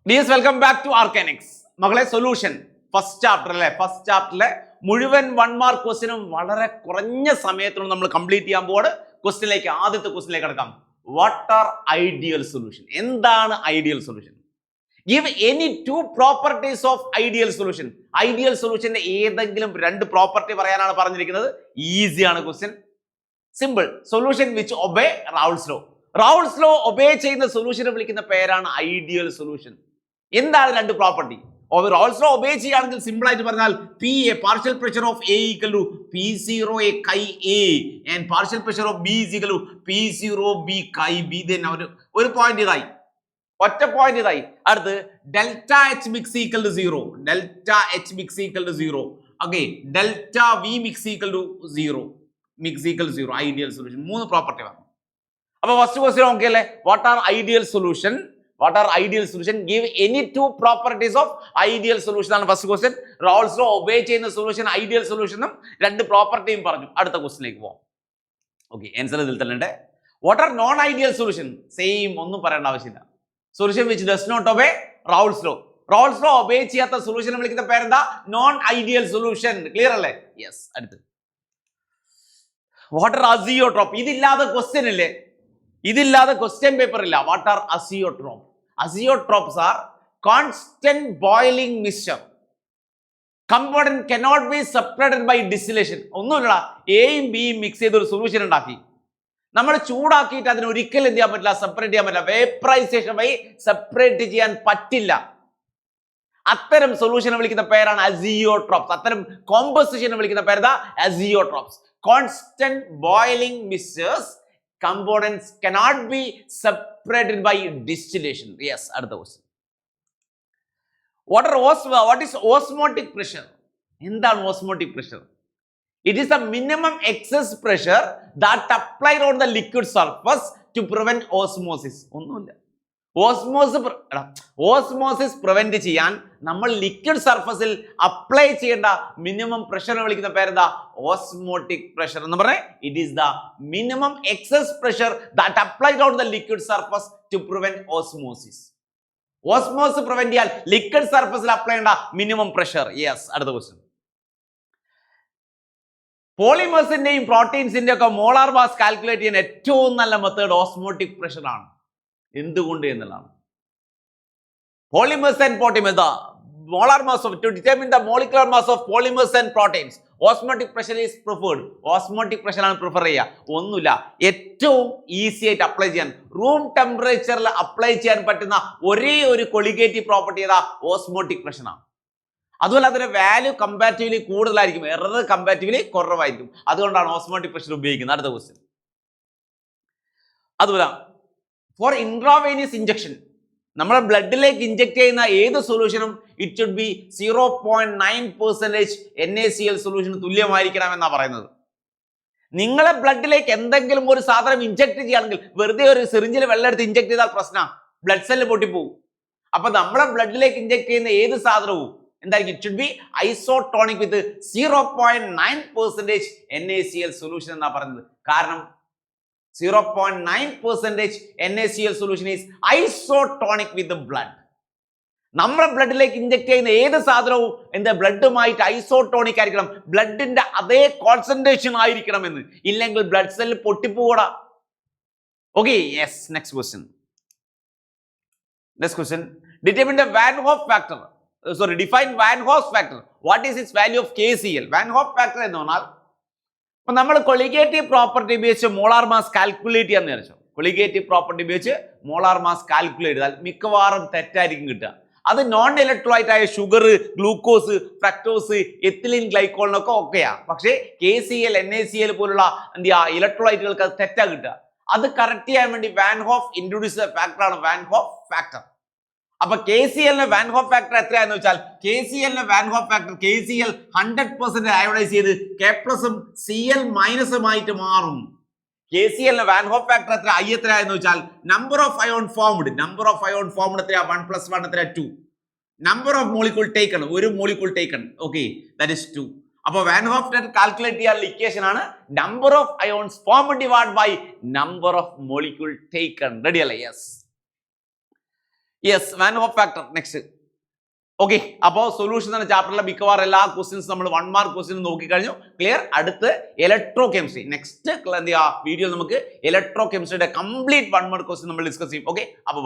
Dears welcome back to Arcanics. മകളെ solution first ചാപ്റ്ററിലെ മുഴുവൻ 1 mark ക്വസ്റ്റ്യനും വളരെ കുറഞ്ഞ സമയത്തിനുള്ളിൽ നമ്മൾ കംപ്ലീറ്റ് ചെയ്യാൻ പോവാണ്. ആദ്യത്തെ ക്വസ്റ്റ്യനിലേക്ക് കടക്കാം. What are ideal solution? എന്താണ് ideal solution? Give any 2 properties of ideal solution. Ideal സൊല്യൂഷന്റെ ഏതെങ്കിലും 2 പ്രോപ്പർട്ടി പറയാനാണ് പറഞ്ഞിരിക്കുന്നത്. ഈസിയാണ് question, simple. Solution which obey Raoult's law. Raoult's law obey ചെയ്യുന്ന സൊല്യൂഷനെ വിളിക്കുന്ന പേരാണ് ഐഡിയൽ സൊല്യൂഷൻ. എന്താണ് 2 പ്രോപ്പർട്ടി? റൗൾസ് ലോ ഒബേ ചെയ്യുകയാണെങ്കിൽ സിമ്പിൾ ആയിട്ട് പറഞ്ഞാൽ P A partial pressure of A equal to P0 A chi A and partial pressure of B is equal to P0 B chi B. ഒരു point ഇതായി, ഒറ്റ point ഇതായി. അടുത്ത് delta H mix equal to 0, delta H mix equal to 0. Okay, delta V mix equal to 0, mix equal 0. Ideal solution 3 property വന്നു. അപ്പൊ first question okay അല്ലേ? What are ideal solution? What are ideal solution? Give any 2 properties of ideal solution ആണ് first question. Raoult's law obey ചെയ്യുന്ന solution ideal സൊല്യൂഷനും 2 പ്രോപ്പർട്ടിയും പറഞ്ഞു. അടുത്ത ക്വസ്റ്റ്യനിലേക്ക് പോകാം. ഓക്കെ, ആൻസർ ഇതിൽ തന്നെ ഉണ്ട്. What are non ideal solution? Same, ഒന്നും പറയേണ്ട ആവശ്യമില്ല. Solution which does not obey Raoult's law. Raoult's law obey ചെയ്യാത്ത സൊല്യൂഷനെ വിളിക്കുന്ന പേരെന്താ? Non ideal solution. ക്ലിയർ അല്ലേ? യെസ്. അടുത്ത് വാട്ട് ആർ അസിയോട്രോപ്പ്? ഇതില്ലാതെ ക്വസ്റ്റ്യൻ ഇല്ലേ? ഇതില്ലാതെ ക്വസ്റ്റ്യൻ പേപ്പർ ഇല്ല. What are azeotrope? Azeotropes are constant boiling mixture. Component cannot be separated by distillation. ഒന്നുമില്ല, എയും ബിയും മിക്സ് ചെയ്ത് ഒരു സൊല്യൂഷൻ ഉണ്ടാക്കി നമ്മൾ ചൂടാക്കിയിട്ട് അതിന് ഒരിക്കലും എന്ത് ചെയ്യാൻ പറ്റില്ല? സെപ്പറേറ്റ് ചെയ്യാൻ പറ്റില്ല. വേപ്പറൈസേഷൻ വഴി സെപ്പറേറ്റ് ചെയ്യാൻ പറ്റില്ല. അത്തരം സൊല്യൂഷനെ വിളിക്കുന്ന പേരാണ് അസിയോട്രോപ്സ്. അത്തരം കോമ്പോസിഷനെ വിളിക്കുന്ന പേരെന്താ? Azeotropes. Constant boiling mixtures, components cannot be separated by distillation. Yes. അടുത്ത question. what is osmotic pressure? എന്താണ് osmotic pressure? It is the minimum excess pressure that applied on the liquid surface to prevent osmosis. ഒന്നുമില്ല. Osmosis prevent ചെയ്യാൻ നമ്മൾ liquid സർഫസിൽ apply ചെയ്യേണ്ട minimum പ്രഷറിനെ വിളിക്കുന്ന പേരെന്താ? Osmotic pressure എന്ന് പറഞ്ഞേ. It is the minimum excess pressure that applied on the liquid surface to prevent osmosis. Osmosis prevent ചെയ്യാൻ ലിക്വിഡ് സർഫസിൽ അപ്ലൈ ചെയ്യേണ്ട മിനിമം പ്രഷർ. യെസ്. അടുത്ത ക്വസ്റ്റ്യൻ. പോളിമേഴ്സിന്റെയും പ്രോട്ടീൻസിന്റെ ഒക്കെ മോളാർ മാസ് കാൽക്കുലേറ്റ് ചെയ്യാൻ ഏറ്റവും നല്ല മെത്തേഡ് ഓസ്മോട്ടിക് പ്രഷർ ആണ്. എന്തുകൊണ്ട് എന്നുള്ളതാണ്. polymers and proteins, the molar mass of, to determine the molecular mass of polymers and proteins, osmotic pressure is preferred. Osmotic pressure ആണ് പ്രിഫർ ചെയ്യുക. ഒന്നുമില്ല, ഏറ്റവും ഈസി ആയിട്ട് അപ്ലൈ ചെയ്യാൻ, റൂം ടെമ്പറേച്ചറിൽ അപ്ലൈ ചെയ്യാൻ പറ്റുന്ന ഒരേ ഒരു കൊളിഗേറ്റീവ് പ്രോപ്പർട്ടി ഏതാ? ഓസ്മോട്ടിക് പ്രഷർ ആണ്. അതുപോലെ അതിന്റെ വാല്യൂ കമ്പാരിറ്റീവ്ലി കൂടുതലായിരിക്കും, എറർ കമ്പാരിറ്റീവ്ലി കുറവായിരിക്കും. അതുകൊണ്ടാണ് ഓസ്മോട്ടിക് പ്രഷർ ഉപയോഗിക്കുന്നത്. അടുത്ത ക്വസ്റ്റ്യൻ. അതുപോലെ ഫോർ ഇൻട്രാവേനിയസ് ഇഞ്ചക്ഷൻ, നമ്മുടെ ബ്ലഡിലേക്ക് ഇഞ്ചക്ട് ചെയ്യുന്ന ഏത് സൊല്യൂഷനും ഇറ്റ് ഷുഡ് ബി 0.9% NaCl സൊല്യൂഷന് തുല്യമായിരിക്കണം എന്നാണ് പറയുന്നത്. നിങ്ങളെ ബ്ലഡിലേക്ക് എന്തെങ്കിലും ഒരു സാധനം ഇഞ്ചക്ട് ചെയ്യുകയാണെങ്കിൽ, വെറുതെ ഒരു സിറിഞ്ചിൽ വെള്ളം എടുത്ത് ഇഞ്ചക്ട് ചെയ്താൽ പ്രശ്നമാണ്, ബ്ലഡ് സെല്ല് പൊട്ടിപ്പോവും. അപ്പൊ നമ്മളെ ബ്ലഡിലേക്ക് ഇഞ്ചക്ട് ചെയ്യുന്ന ഏത് സാധനവും എന്തായിരിക്കും? It should be isotonic with 0.9% NaCl solution എന്നാണ് പറയുന്നത്. കാരണം 0.9% NaCl solution is isotonic with the blood. നമ്മുടെ ബ്ലഡിലേക്ക് ഇഞ്ചക്ട് ചെയ്യുന്ന ഏത് സാധനവും എന്താ? ബ്ലഡുമായിട്ട് ഐസോട്ടോണിക് ആയിരിക്കണം, ബ്ലഡിന്റെ അതേ കോൺസെൻട്രേഷൻ ആയിരിക്കണം എന്ന്. ഇല്ലെങ്കിൽ ബ്ലഡ് സെല്ല് പൊട്ടിപ്പോടാ. Okay, yes. Next question. Determine the van Hoff factor. Define van Hoff factor. What is its value of KCl? Van Hoff factor എന്ന് പറഞ്ഞാൽ, അപ്പൊ നമ്മൾ കൊളിഗേറ്റീവ് പ്രോപ്പർട്ടി ഉപയോഗിച്ച് മോളാർ മാസ് കാൽക്കുലേറ്റ് ചെയ്യാന്ന് വിചാരിച്ചു. കൊളിഗേറ്റീവ് പ്രോപ്പർട്ടി ഉപയോഗിച്ച് molar mass calculate ചെയ്താൽ മിക്കവാറും തെറ്റായിരിക്കും കിട്ടുക. അത് നോൺ ഇലക്ട്രോലൈറ്റ് ആയ ഷുഗർ, ഗ്ലൂക്കോസ്, ഫ്രക്ടോസ്, എത്തിലിൻ ഗ്ലൈക്കോളിനൊക്കെ ഒക്കെയാണ്. പക്ഷേ KCl, NaCl പോലുള്ള ഇലക്ട്രോലൈറ്റുകൾക്ക് അത് തെറ്റാ കിട്ടുക. അത് കറക്റ്റ് ചെയ്യാൻ വേണ്ടി വാൻ ഹോഫ് ഇൻട്രൊഡ്യൂസ് ചെയ്ത ഫാക്ടറാണ് വാൻ ഹോഫ് ഫാക്ടർ. അപ്പൊ KCl വാൻ ഹോഫ് ഫാക്ടർ എത്രയാന്ന് വെച്ചാൽ, KCl van Hoff factor KCl 100% അയോഡൈസ് ചെയ്ത് K+ഉം Cl- ആയിട്ട് മാറും. KCl വാൻ ഹോഫ് ഫാക്ടർ എത്ര? I എത്രയാന്ന് വെച്ചാൽ number of ion formed. Number of ion formed എത്രയാ? 1+1 എത്രയാ? 2. നമ്പർ ഓഫ് മോളിക്യൂൾ ടേക്കൺ, ഒരു molecule taken. Okay, that is 2. അപ്പൊ വാൻ ഹോഫ് ഫാക്ടർ കാൽക്കുലേറ്റ് ചെയ്യാനുള്ള ഇക്വേഷൻ ആണ് number of ions formed divide by number of molecule taken. Ready അല്ലേ? Yes. Yes, van Hoff factor. Next. Okay, അപ്പോൾ solution എന്ന ചാപ്റ്ററിലെ മിക്കവാറും എല്ലാ ക്വസ്റ്റ്യൻസ് നമ്മൾ 1 മാർക്ക് ക്വസ്റ്റ്യൻ നോക്കിക്കഴിഞ്ഞു. ക്ലിയർ. അടുത്ത് ഇലക്ട്രോ കെമിസ്ട്രി. നെക്സ്റ്റ് എന്ത് ചെയ്യുക വീഡിയോ നമുക്ക് ഇലക്ട്രോ കെമിസ്ട്രിയുടെ കംപ്ലീറ്റ് 1 മാർക്ക് ക്വസ്റ്റ്യൻ നമ്മൾ ഡിസ്കസ് ചെയ്യും. ഓക്കെ, അപ്പോൾ ബൈ.